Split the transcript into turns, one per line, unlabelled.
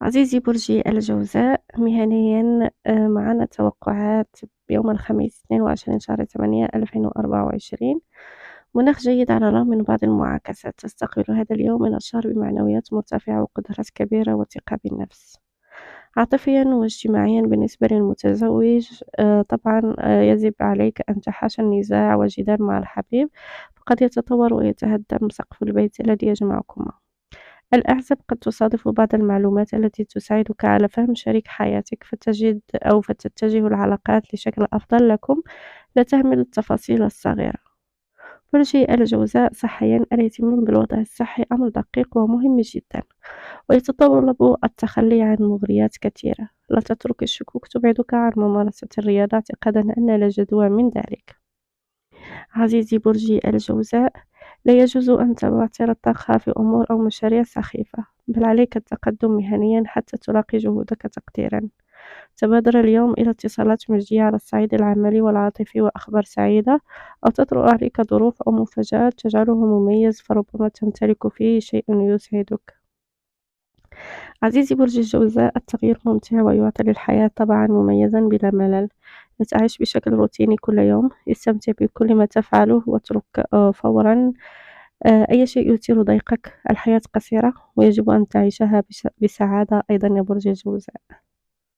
عزيزي برج الجوزاء، مهنيًا معنا توقعات يوم الخميس 22 شهر 8 2024. مناخ جيد على الرغم من بعض المعاكسات. تستقبل هذا اليوم من الشهر بمعنويات مرتفعة وقدرات كبيرة وثقة بالنفس. عاطفيًا واجتماعيًا بالنسبة للمتزوج طبعًا يجب عليك أن تحاشى النزاع والجدال مع الحبيب، فقد يتطور ويتهدم سقف البيت الذي يجمعكما. الأعزب قد تصادف بعض المعلومات التي تساعدك على فهم شريك حياتك فتتجه العلاقات لشكل أفضل لكم. لا تهمل التفاصيل الصغيرة. برج الجوزاء صحيا، الاهتمام بالوضع الصحي أمر دقيق ومهم جدا، ويتطلب التخلي عن مغريات كثيرة. لا تترك الشكوك تبعدك عن ممارسة الرياضة اعتقادا أن لا جدوى من ذلك. عزيزي برج الجوزاء، لا يجوز أن تعثر الطاقة في أمور أو مشاريع سخيفة، بل عليك التقدم مهنيا حتى تلاقي جهودك تقديرا. تبادر اليوم إلى اتصالات مجدية على الصعيد العملي والعاطفي وأخبار سعيدة، أو تطرأ عليك ظروف أو مفاجآت تجعله مميز، فربما تمتلك فيه شيء يسعدك. عزيزي برج الجوزاء، التغيير ممتع ويعطي للحياة طبعا مميزا بلا ملل. لا تعيش بشكل روتيني كل يوم، استمتع بكل ما تفعله واترك فورا أي شيء يثير ضيقك. الحياة قصيرة ويجب أن تعيشها بسعادة أيضا يا برج الجوزاء.